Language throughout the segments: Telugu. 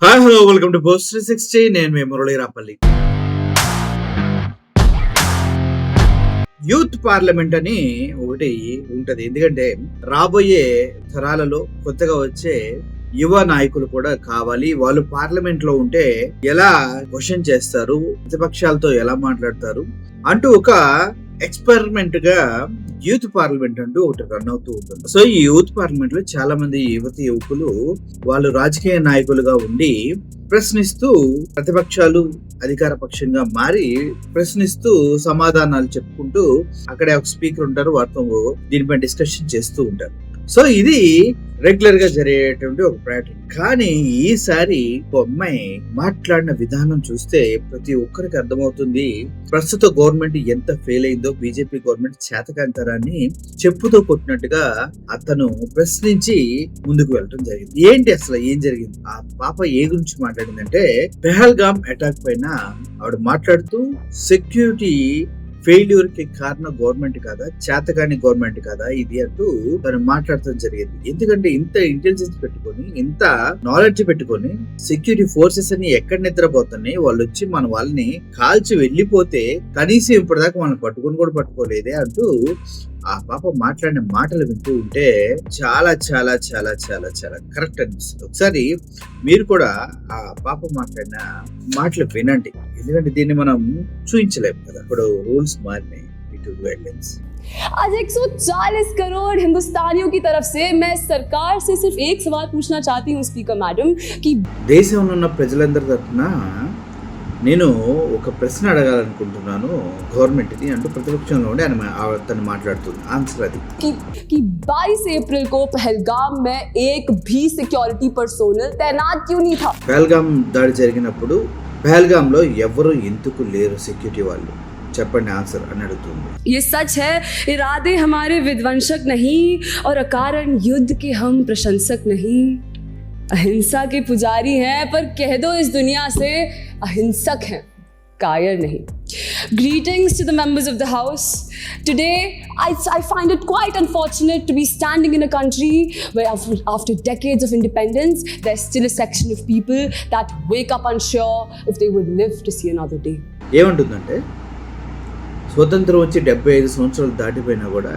Hi hello welcome to post 360. నేను మీ మురళీ రాపల్లి. యూత్ పార్లమెంట్ అని ఒకటి ఉంటది. ఎందుకంటే రాబోయే తరాలలో కొత్తగా వచ్చే యువ నాయకులు కూడా కావాలి. వాళ్ళు పార్లమెంట్ లో ఉంటే ఎలా క్వశ్చన్ చేస్తారు, ప్రతిపక్షాలతో ఎలా మాట్లాడతారు అంటూ ఒక ఎక్స్పెరిమెంట్ గా యూత్ పార్లమెంట్ అంటూ ఒకటి రన్ అవుతూ ఉంటుంది. సో ఈ యూత్ పార్లమెంట్ లో చాలా మంది యువకులు వాళ్ళు రాజకీయ నాయకులుగా ఉండి ప్రశ్నిస్తూ, ప్రతిపక్షాలు అధికార పక్షంగా మారి ప్రశ్నిస్తూ సమాధానాలు చెప్పుకుంటూ అక్కడే ఒక స్పీకర్ ఉంటారు, వారితో దీనిపై డిస్కషన్ చేస్తూ ఉంటారు. సో ఇది రెగ్యులర్ గా జరిగేటువంటి ఒక ప్యాటర్న్. కానీ ఈసారి ఒక అమ్మాయి మాట్లాడిన విధానం చూస్తే ప్రతి ఒక్కరికి అర్థమవుతుంది ప్రస్తుత గవర్నమెంట్ ఎంత ఫెయిల్ అయిందో. బీజేపీ గవర్నమెంట్ చేతకాంతరాన్ని చెప్పుతో కొట్టినట్టుగా అతను ప్రశ్నించి ముందుకు వెళ్ళడం జరిగింది. ఏంటి అసలు ఏం జరిగింది? ఆ పాప ఏ గురించి మాట్లాడిందంటే, పెహల్గామ్ అటాక్ పైన ఆవిడ మాట్లాడుతూ సెక్యూరిటీ ఫెయిల్యూర్ కి కారణం గవర్నమెంట్ కాదా, చేతకాని గవర్నమెంట్ కాదా ఇది అంటూ తను మాట్లాడటం జరిగింది. ఎందుకంటే ఇంత ఇంటెలిజెన్స్ పెట్టుకొని, ఇంత నాలెడ్జ్ పెట్టుకొని సెక్యూరిటీ ఫోర్సెస్ అని ఎక్కడ నిద్రపోతున్నాయి, వాళ్ళు వచ్చి మన వాళ్ళని కాల్చి వెళ్ళిపోతే కనీసం ఇప్పటిదాకా వాళ్ళని పట్టుకొని కూడా పట్టుకోలేదే అంటూ ఆ పాప మాట్లాడిన మాటలు వింటూ ఉంటే చాలా చాలా చాలా చాలా చాలా కరెక్ట్ అనిపిస్తుంది. ఒకసారి మీరు కూడా ఆ పాప మాట్లాడిన మాటలు వినండి. ఎందుకంటే దీన్ని మనం చూపించలేము కదా, ఇప్పుడు రూల్స్ మారినాయి. आज 140 करोड़ हिंदुस्तानियों की तरफ से मैं सरकार से सिर्फ एक सवाल पूछना चाहती हूँ स्पीकर मैडम कि దేశంలో ఉన్న ప్రజలందరి తరఫున నేను ఒక ప్రశ్న అడగాలనుకుంటున్నాను గవర్నమెంట్ ని అంటూ ప్రతిపక్షంలో ఉండి తను మాట్లాడుతుంది. ఆన్సర్ అది कि 22 अप्रैल को पहलगाम में एक भी सिक्योरिटी पर्सोनल तैनात क्यों नहीं था? పహల్గామ్ దాడి జరిగినప్పుడు పహల్గామ్ లో ఎవరు ఎందుకు లేరు సెక్యూరిటీ వాళ్ళు, చెప్పండి ఆన్సర్ అని అడుగుతుంది. ये सच है, इरादे हमारे विध्वंसक नहीं और अकारण युद्ध के हम प्रशंसक नहीं. अहिंसा के पुजारी हैं पर कह दो इस दुनिया से अहिंसक हैं, कायर नहीं. Greetings to the members of the house. Today I find it quite unfortunate to be standing in a country where after decades of independence there's still a section of people that wake up unsure if they would live to see another day. ఏమంటుందంటే, స్వతంత్రం వచ్చి 75 సంవత్సరాలు దాటిపోయినా కూడా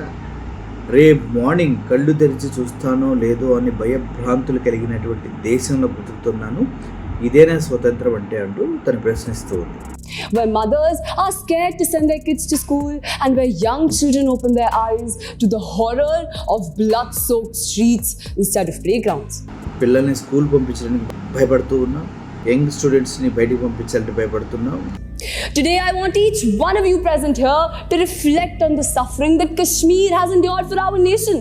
రేపు మార్నింగ్ కళ్ళు తెరిచి చూస్తానో లేదో అని భయభ్రాంతులు కలిగినటువంటి దేశంలో బ్రతుకుతున్నాను, ఇదేనా స్వతంత్రం అంటే అంటూ తను ప్రశ్నిస్తూ ఉంది. Where mothers are scared to send their kids to school and where young children open their eyes to the horror of blood-soaked streets instead of playgrounds. పిల్లల్ని స్కూల్ పంపించడానికి భయపడుతూ ఉన్నాం, యంగ్ స్టూడెంట్స్ ని బయటికి పంపించాలంటే భయపడుతున్నాం. Today I want each one of you present here to reflect on the suffering that Kashmir has endured for our nation.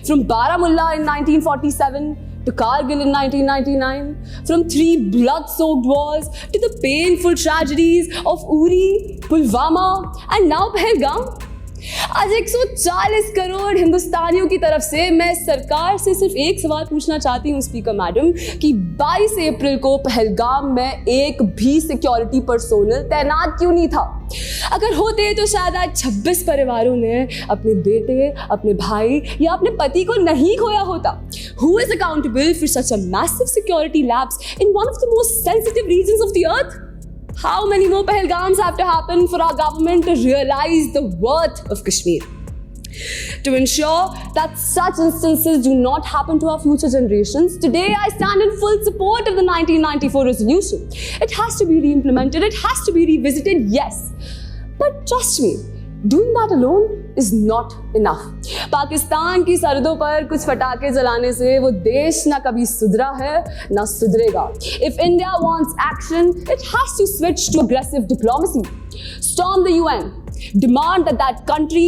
From Baramulla in 1947 to Kargil in 1999, from 3 blood-soaked wars to the painful tragedies of Uri, Pulwama and now Pahalgam. आज 140 करोड़ हिंदुस्तानियों की तरफ से मैं सरकार से सिर्फ एक सवाल पूछना चाहती हूँ स्पीकर मैडम कि 22 अप्रैल को पहलगाम में एक भी सिक्योरिटी पर्सोनल तैनात क्यों नहीं था? अगर होते तो शायद आज 26 परिवारों ने अपने बेटे, अपने भाई या अपने पति को नहीं खोया होता. Who is accountable for such a massive security lapse in one of the most sensitive regions of the earth? How many more Pahalgams have to happen for our government to realize the worth of Kashmir? To ensure that such instances do not happen to our future generations, today I stand in full support of the 1994 resolution. It has to be re-implemented, it has to be revisited, yes. But trust me, doing that alone is not enough. Pakistan की सरहदों पर कुछ फटाके जलाने से वो देश ना कभी सुधरा है ना सुधरेगा. If India wants action, it has to switch to aggressive diplomacy. Storm the UN. Demand that country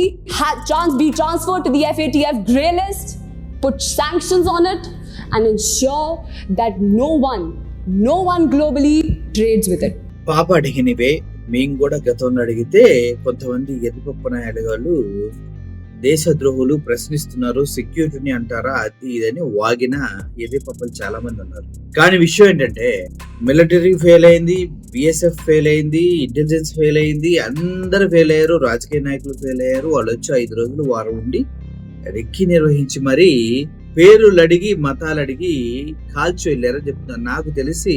be transferred to the FATF grey list. Put sanctions on it and ensure that no one globally trades with it. పాప అడిగినవే మేము కూడా గతంలో అడిగితే కొంతమంది ఎర్రిపప్పు నాయకులు దేశద్రోహులు ప్రశ్నిస్తున్నారు, సెక్యూరిటీని అంటారా అది ఇదని వాగిన ఎర్రిపప్పులు చాలా మంది ఉన్నారు. కానీ విషయం ఏంటంటే, మిలిటరీ ఫెయిల్ అయింది, బిఎస్ఎఫ్ ఫెయిల్ అయింది, ఇంటెలిజెన్స్ ఫెయిల్ అయింది, అందరూ ఫెయిల్ అయ్యారు, రాజకీయ నాయకులు ఫెయిల్ అయ్యారు. వాళ్ళు వచ్చి 5 రోజులు వారం ఉండి రెక్కి నిర్వహించి మరీ పేర్లు అడిగి మతాలు అడిగి కాల్చి వెళ్ళారని చెప్తున్నారు. నాకు తెలిసి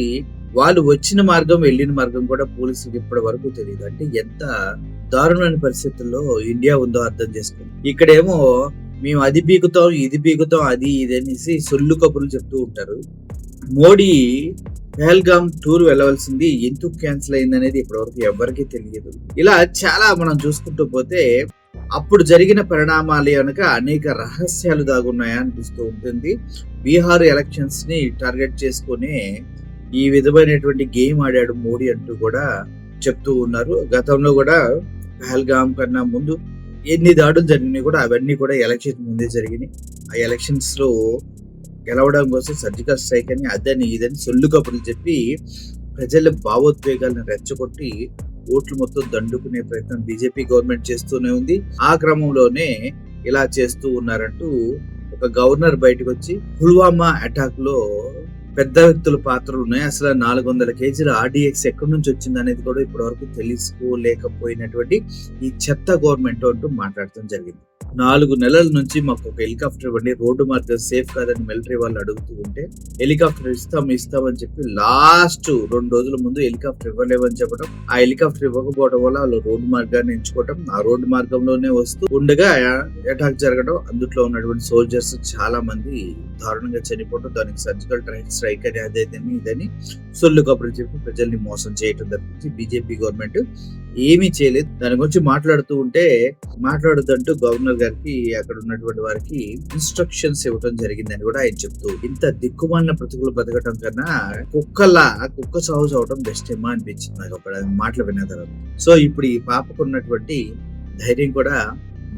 వాళ్ళు వచ్చిన మార్గం వెళ్ళిన మార్గం కూడా పోలీసులకు ఇప్పటి వరకు తెలియదు. అంటే ఎంత దారుణమైన పరిస్థితుల్లో ఇండియా ఉందో అర్థం చేసుకోండి. ఇక్కడేమో మేము అది పీకుతాం ఇది పీకుతాం అది ఇది అనేసి సొల్లు కబుర్లు చెప్తూ ఉంటారు. మోడీ పెహల్గామ్ టూర్ వెళ్ళవలసింది ఎందుకు క్యాన్సిల్ అయింది అనేది ఇప్పటివరకు ఎవరికీ తెలియదు. ఇలా చాలా మనం చూసుకుంటూ పోతే అప్పుడు జరిగిన పరిణామాలు కనుక అనేక రహస్యాలు దాగున్నాయా అనిపిస్తూ ఉంటుంది. బీహార్ ఎలక్షన్స్ ని టార్గెట్ చేసుకుని ఈ విధమైనటువంటి గేమ్ ఆడాడు మోడీ అంటూ కూడా చెప్తూ ఉన్నారు. గతంలో కూడా పెహల్గామ్ కన్నా ముందు ఎన్ని దాడులు జరిగినాయి కూడా అవన్నీ కూడా ఎలక్షన్ ముందే జరిగినాయి. ఆ ఎలక్షన్స్ లో గెలవడం కోసం సర్జికల్ స్ట్రైక్ అని అదని ఇదని సొల్లు కబుర్లు చెప్పి ప్రజల భావోద్వేగాలను రెచ్చగొట్టి ఓట్లు మొత్తం దండుకునే ప్రయత్నం బీజేపీ గవర్నమెంట్ చేస్తూనే ఉంది. ఆ క్రమంలోనే ఇలా చేస్తూ ఉన్నారంటూ ఒక గవర్నర్ బయటకు వచ్చి పుల్వామా అటాక్ లో పెద్ద వ్యక్తుల పాత్రలు ఉన్నాయి, అసలు 400 కేజీల RDX ఎక్కడి నుంచి వచ్చింది అనేది కూడా ఇప్పటి వరకు తెలుసుకోలేకపోయినటువంటి ఈ చెత్త గవర్నమెంట్ అంటూ మాట్లాడటం జరిగింది. 4 నెలల నుంచి మాకు ఒక హెలికాప్టర్ ఇవ్వండి, రోడ్డు మార్గం సేఫ్ కాదని మిలిటరీ వాళ్ళు అడుగుతూ ఉంటే హెలికాప్టర్ ఇస్తామని చెప్పి లాస్ట్ 2 రోజుల ముందు హెలికాప్టర్ ఇవ్వలేమని చెప్పడం, ఆ హెలికాప్టర్ ఇవ్వకపోవడం వల్ల వాళ్ళు రోడ్డు మార్గాన్ని ఎంచుకోవడం, ఆ రోడ్డు మార్గంలోనే వస్తూ ఉండగా అటాక్ జరగడం, అందులో ఉన్నటువంటి సోల్జర్స్ చాలా మంది దారుణంగా చనిపోవడం, దానికి సర్జికల్ స్ట్రైక్ అని అదేదని ఇదని సొల్లు కబుర్లు చెప్పి ప్రజల్ని మోసం చేయటం తప్పించి బీజేపీ గవర్నమెంట్ ఏమీ చేయలేదు. దాని గురించి మాట్లాడుతుంటూ గవర్నర్ గారికి అక్కడ ఉన్నటువంటి వారికి ఇన్స్ట్రక్షన్స్ ఇవ్వడం జరిగిందని కూడా ఆయన చెప్తూ, ఇంత దిక్కుమాలిన ప్రతికూల బతకటం కన్నా కుక్క సాగు అవడం బెస్ట్ ఏమో అనిపించింది నాకు అప్పుడు మాటలు విన్న తర్వాత. సో ఇప్పుడు ఈ పాపకు ఉన్నటువంటి ధైర్యం కూడా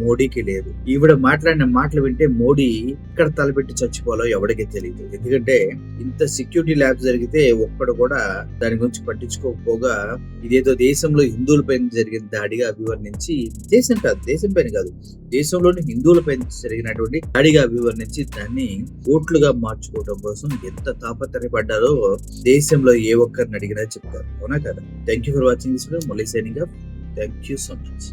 మోడీకి లేదు. ఈవిడ మాట్లాడిన మాటలు వింటే మోడీ ఇక్కడ తలపెట్టి చచ్చిపోవాలో ఎవడికి తెలియదు. ఎందుకంటే ఇంత సెక్యూరిటీ ల్యాబ్ జరిగితే ఒక్కడు కూడా దాని గురించి పట్టించుకోకపోగా ఇదేదో దేశంలో హిందువుల పైన జరిగిన దాడిగా అభివర్ణించి, దేశం పైన కాదు దేశంలోని హిందువుల పైన జరిగినటువంటి దాడిగా అభివర్ణించి దాన్ని ఓట్లుగా మార్చుకోవడం కోసం ఎంత తాపత్రయపడ్డారో దేశంలో ఏ ఒక్కరిని అడిగినా చెప్తారు, అవునా కదా. Thank you for watching this video. Murali signing off. Thank you so much.